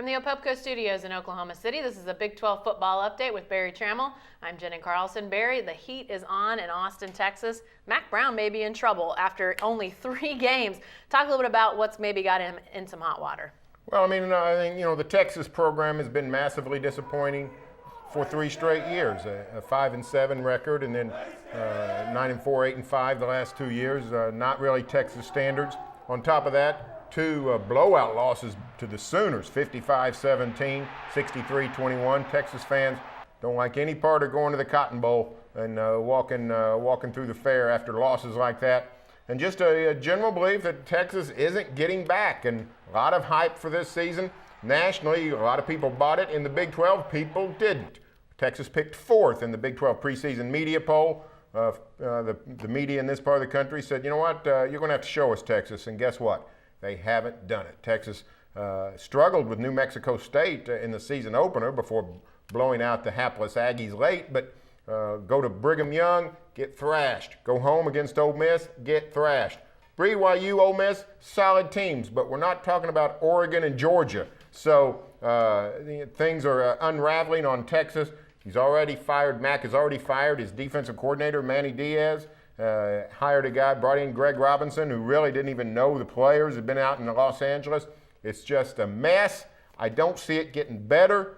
From the Opelka Studios in Oklahoma City, this is a Big 12 football update with Barry Trammell. I'm Jenny Carlson. Barry, the heat is on in Austin, Texas. Mack Brown may be in trouble after only 3 games. Talk a little bit about what's maybe got him in some hot water. Well, I think, the Texas program has been massively disappointing for 3 straight years. A 5-7 record, and then 9-4, 8-5 the last 2 years. Not really Texas standards. On top of that, 2 blowout losses to the Sooners, 55-17, 63-21. Texas fans don't like any part of going to the Cotton Bowl and walking through the fair after losses like that. And just a general belief that Texas isn't getting back, and a lot of hype for this season. Nationally, a lot of people bought it. In the Big 12, people didn't. Texas picked 4th in the Big 12 preseason media poll. The media in this part of the country said, you know what, you're going to have to show us, Texas. And guess what? They haven't done it. Texas struggled with New Mexico State in the season opener before blowing out the hapless Aggies late, but go to Brigham Young, get thrashed. Go home against Ole Miss, get thrashed. BYU, Ole Miss, solid teams, but we're not talking about Oregon and Georgia. So things are unraveling on Texas. Mack has already fired his defensive coordinator, Manny Diaz. Hired a guy, brought in Greg Robinson, who really didn't even know the players, had been out in Los Angeles. It's just a mess. I don't see it getting better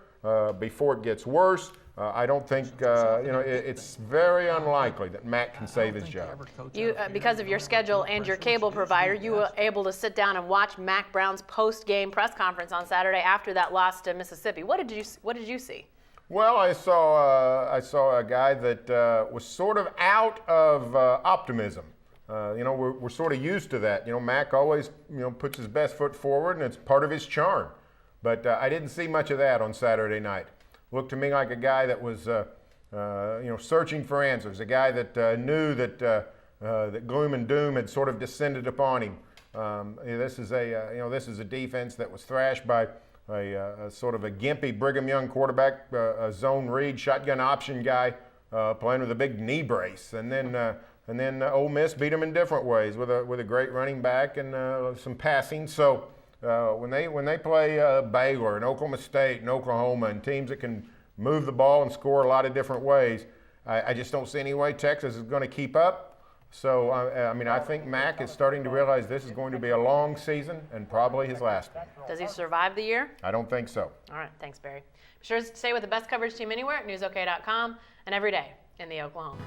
before it gets worse. I don't think, it's very unlikely that Mack can save his job. You, because of your schedule and your cable provider, you were able to sit down and watch Mack Brown's post-game press conference on Saturday after that loss to Mississippi. What did you see? Well, I saw a guy that was sort of out of optimism. We're sort of used to that. Mack always puts his best foot forward, and it's part of his charm. But I didn't see much of that on Saturday night. Looked to me like a guy that was searching for answers. A guy that knew that gloom and doom had sort of descended upon him. This is a defense that was thrashed by a sort of a gimpy Brigham Young quarterback, a zone read, shotgun option guy playing with a big knee brace, and then Ole Miss beat them in different ways with a great running back and some passing. So when they play Baylor and Oklahoma State and Oklahoma and teams that can move the ball and score a lot of different ways, I just don't see any way Texas is going to keep up. So, I think Mack is starting to realize this is going to be a long season and probably his last one. Does he survive the year? I don't think so. All right. Thanks, Barry. Be sure to stay with the best coverage team anywhere at newsok.com and every day in the Oklahoma.